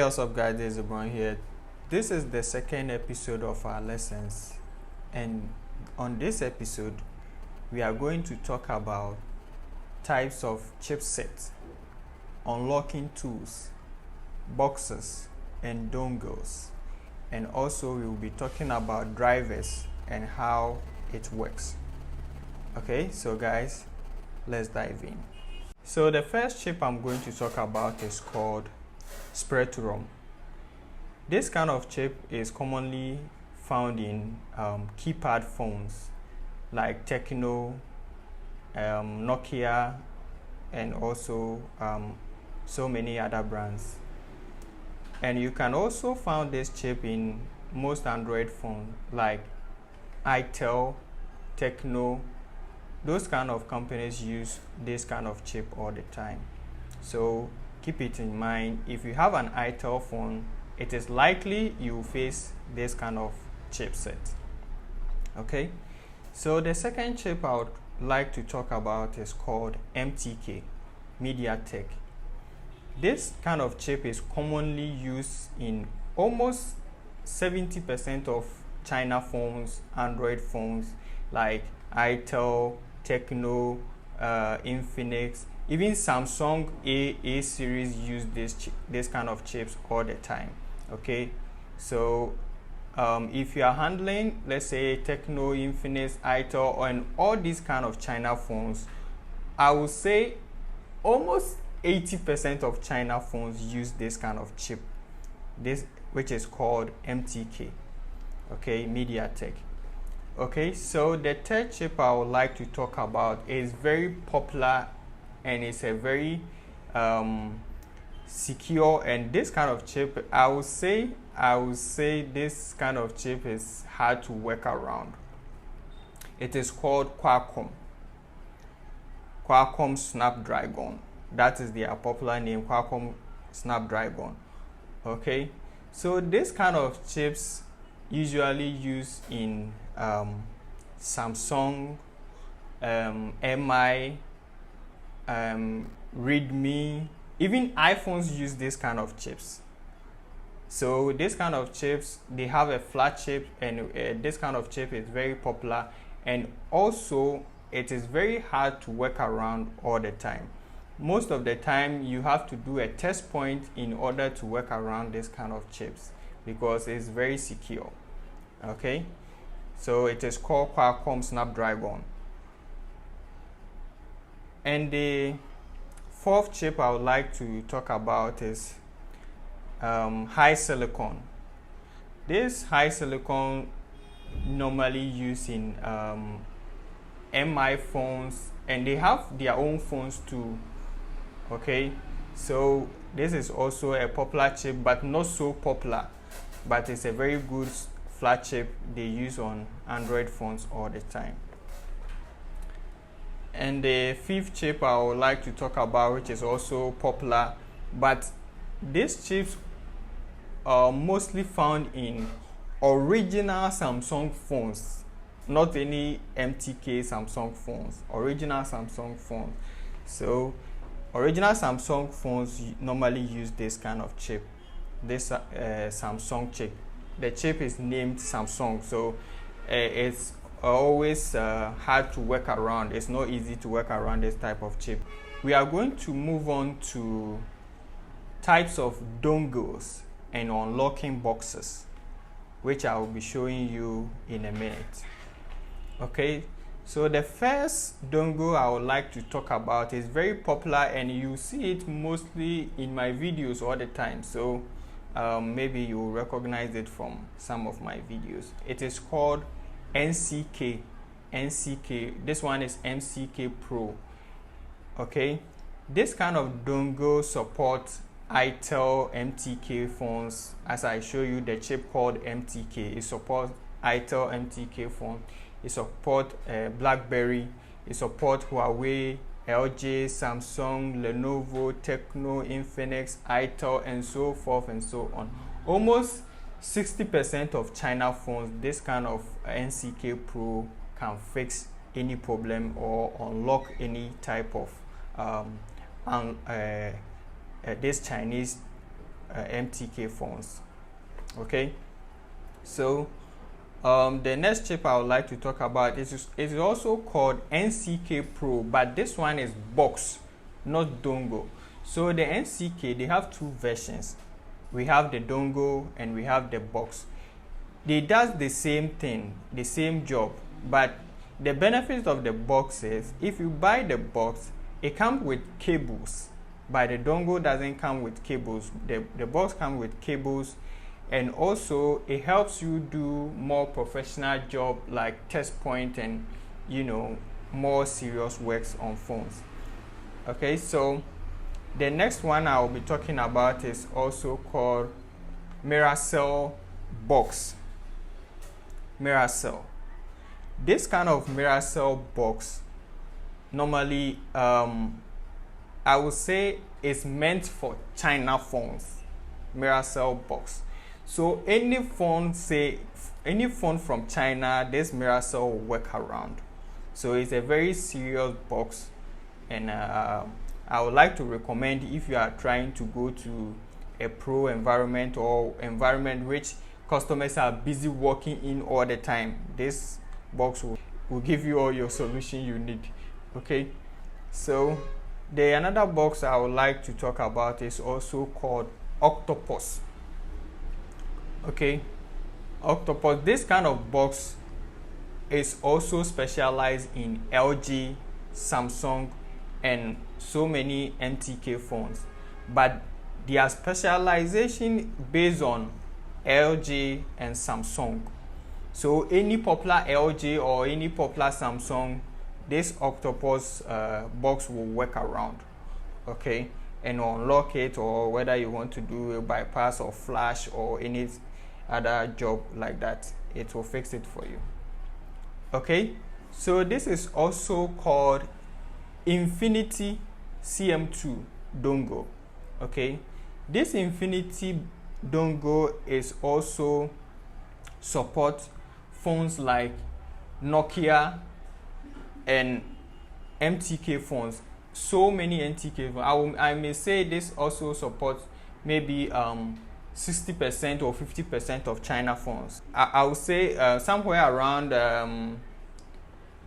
Hey, what's up guys, this is Zebroon here. This is the second episode of our lessons, and on this episode we are going to talk about types of chipsets, unlocking tools, boxes and dongles, and also we will be talking about drivers and how it works. Okay, so guys, let's dive in. So the first chip I'm going to talk about is called Spreadtrum. This kind of chip is commonly found in keypad phones like Techno, Nokia, and also so many other brands. And you can also find this chip in most Android phones like Itel, Techno. Those kind of companies use this kind of chip all the time. So keep it in mind. If you have an Itel phone, it is likely you will face this kind of chipset. Okay, so the second chip I would like to talk about is called MTK Mediatek. This kind of chip is commonly used in almost 70% of China phones, Android phones like Itel, Techno, Infinix. Even Samsung A series use this kind of chips all the time. Okay, so if you are handling, let's say, Techno, Infinix, Itel, and all these kind of China phones, I would say almost 80% of China phones use this kind of chip, which is called MTK. Okay, Mediatek. Okay, so the third chip I would like to talk about is very popular and it's a very secure, and this kind of chip, I would say this kind of chip is hard to work around. It is called Qualcomm Snapdragon. That is their popular name, Qualcomm Snapdragon. Okay, so this kind of chips usually used in Samsung, MI, Redmi, even iPhones use this kind of chips. So this kind of chips, they have a flat chip, and this kind of chip is very popular, and also it is very hard to work around all the time. Most of the time you have to do a test point in order to work around this kind of chips because it's very secure. Okay, so it is called Qualcomm Snapdragon. And the fourth chip I would like to talk about is high silicon. This high silicon normally used in MI phones, and they have their own phones too. Okay, so this is also a popular chip, but not so popular, but it's a very good flat chip they use on Android phones all the time. And the fifth chip I would like to talk about, which is also popular, but these chips are mostly found in original Samsung phones, not any MTK Samsung phones, original Samsung phones. So original Samsung phones normally use this kind of chip, this Samsung chip. The chip is named Samsung, so it's always hard to work around. It's not easy to work around this type of chip. We are going to move on to types of dongles and unlocking boxes, which I will be showing you in a minute. Okay, so the first dongle I would like to talk about is very popular, and you see it mostly in my videos all the time, so maybe you will recognize it from some of my videos. It is called NCK. This one is MCK Pro. Okay, this kind of dongle supports Itel MTK phones. As I show you, the chip called MTK, it supports Itel MTK phone, it supports BlackBerry, it supports Huawei, LG, Samsung, Lenovo, Techno, Infinix, Itel, and so forth and so on. Almost 60% of China phones, this kind of NCK Pro can fix any problem or unlock any type of this Chinese MTK phones. Okay, so the next chip I would like to talk about is also called NCK Pro, but this one is box, not dongle. So the NCK, they have two versions. We have the dongle and we have the box. They does the same thing, the same job, but the benefits of the box is if you buy the box, it comes with cables, but the dongle doesn't come with cables. The box comes with cables, and also it helps you do more professional job like test point and more serious works on phones. Okay, so the next one I will be talking about is also called Miracell box. Miracell. This kind of Miracell box normally I would say is meant for China phones. Miracell box. So any phone from China, this Miracell will work around. So it's a very serious box, and I would like to recommend if you are trying to go to a pro environment or environment which customers are busy working in all the time, this box will give you all your solution you need. Okay, so the another box I would like to talk about is also called Octopus. Okay, Octopus, this kind of box is also specialized in LG, Samsung, and so many MTK phones, but their specialization based on LG and Samsung. So any popular LG or any popular Samsung, this Octopus box will work around. Okay, and unlock it, or whether you want to do a bypass or flash or any other job like that, it will fix it for you. Okay, so this is also called Infinity CM2 dongle. Okay, this Infinity dongle is also support phones like Nokia and MTK phones. So many MTK phones. I may say this also supports maybe 60% or 50% of China phones. I would say somewhere around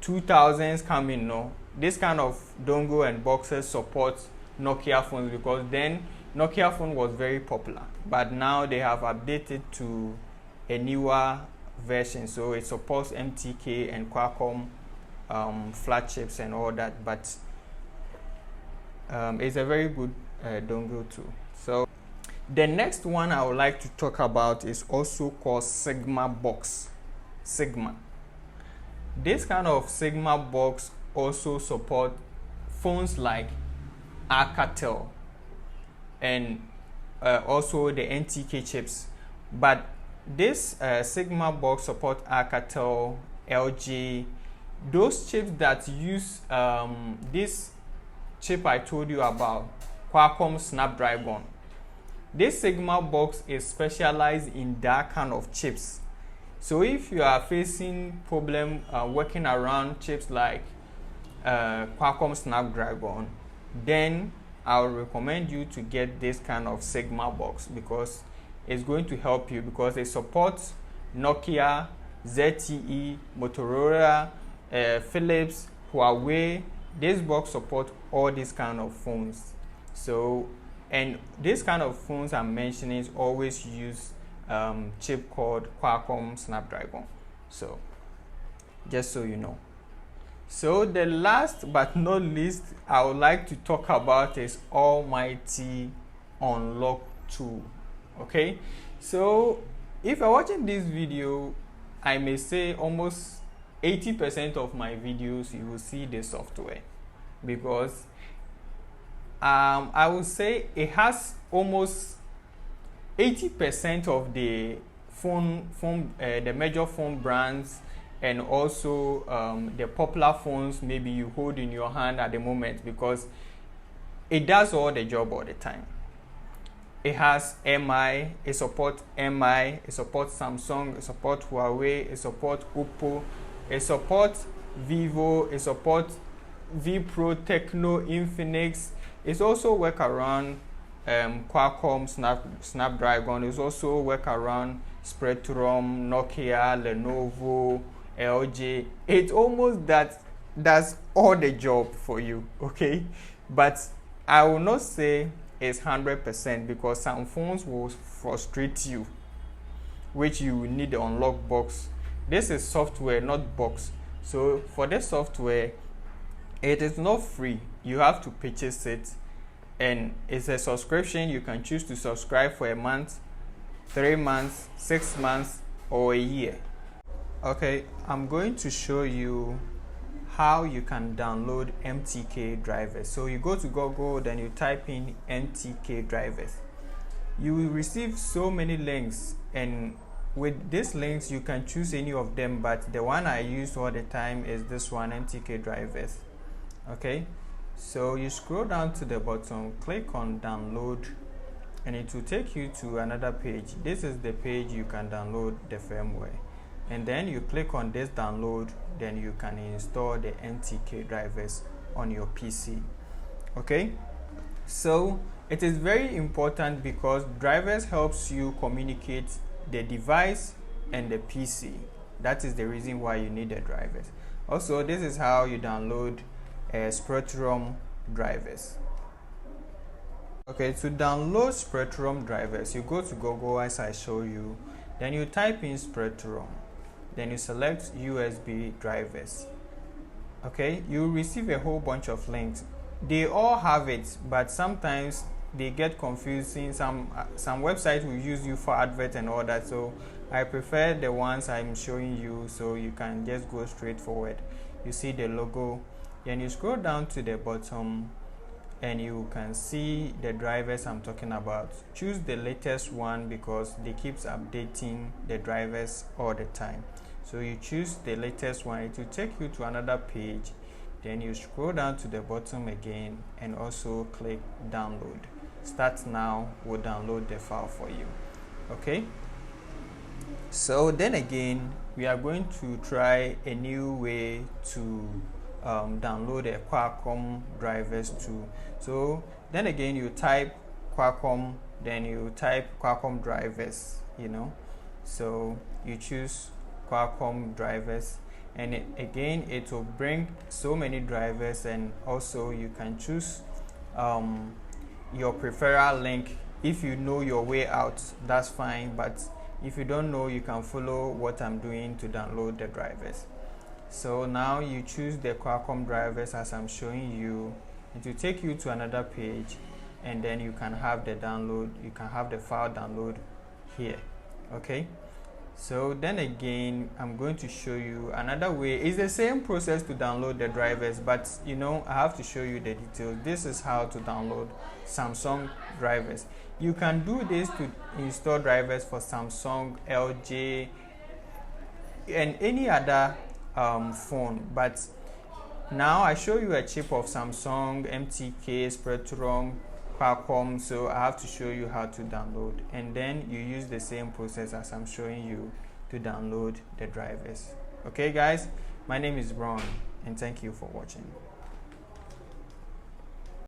2000s coming. No, this kind of dongle and boxes support Nokia phones, because then Nokia phone was very popular, but now they have updated to a newer version, so it supports MTK and Qualcomm flagships and all that, but it's a very good dongle too. So the next one I would like to talk about is also called Sigma box. Sigma. This kind of Sigma box also support phones like Alcatel and also the NTK chips, but this Sigma box support Alcatel, LG, those chips that use this chip I told you about, Qualcomm Snapdragon. This Sigma box is specialized in that kind of chips. So if you are facing problem working around chips like Qualcomm Snapdragon, then I would recommend you to get this kind of Sigma box, because it's going to help you, because it supports Nokia, ZTE, Motorola, Philips, Huawei. This box supports all these kind of phones. So, and this kind of phones I'm mentioning always use chip called Qualcomm Snapdragon. So, just so you know. So the last but not least I would like to talk about is Almighty Unlock Tool. Okay, so if you're watching this video, I may say almost 80% of my videos you will see the software, because I would say it has almost 80% of the the major phone brands, and also the popular phones maybe you hold in your hand at the moment, because it does all the job all the time. It has MI, it supports MI, it supports Samsung, it supports Huawei, it supports Oppo, it supports Vivo, it supports Vpro, Tecno, Infinix. It's also work around Qualcomm Snapdragon. It also work around Spreadtrum, Nokia, Lenovo, LG. It almost does all the job for you, okay? But I will not say it's 100% because some phones will frustrate you, which you will need the unlock box. This is software, not box. So for this software, it is not free. You have to purchase it, and it's a subscription. You can choose to subscribe for a month, 3 months, 6 months, or a year. Okay, I'm going to show you how you can download MTK drivers. So you go to Google, then you type in MTK drivers. You will receive so many links, and with these links you can choose any of them, but the one I use all the time is this one, MTK drivers. Okay, so you scroll down to the bottom, click on download, and it will take you to another page. This is the page you can download the firmware, and then you click on this download, then you can install the MTK drivers on your PC. Okay, so it is very important because drivers helps you communicate the device and the PC. That is the reason why you need the drivers. Also, this is how you download Spreadtrum drivers. Okay, to download Spreadtrum drivers, you go to Google as I show you, then you type in Spreadtrum, then you select USB drivers. Okay, you will receive a whole bunch of links. They all have it, but sometimes they get confusing. Some websites will use you for advert and all that, so I prefer the ones I'm showing you, so you can just go straight forward. You see the logo, then you scroll down to the bottom and you can see the drivers I'm talking about. Choose the latest one because they keeps updating the drivers all the time. So you choose the latest one, it will take you to another page, then you scroll down to the bottom again and also click download. Start now will download the file for you. Okay, so then again we are going to try a new way to download a Qualcomm drivers too. So then again you type Qualcomm, then you type Qualcomm drivers, so you choose Qualcomm drivers, and again it will bring so many drivers, and also you can choose your preferred link. If you know your way out, that's fine, but if you don't know, you can follow what I'm doing to download the drivers. So now you choose the Qualcomm drivers as I'm showing you. It will take you to another page, and then you can have the download, you can have the file download here. Okay, so then again I'm going to show you another way. It's the same process to download the drivers, but I have to show you the details. This is how to download Samsung drivers. You can do this to install drivers for Samsung, LG, and any other phone, but now I show you a chip of Samsung, MTK, Spreadtrum, Qualcomm, so I have to show you how to download, and then you use the same process as I'm showing you to download the drivers. Okay guys, my name is Zebroon and thank you for watching.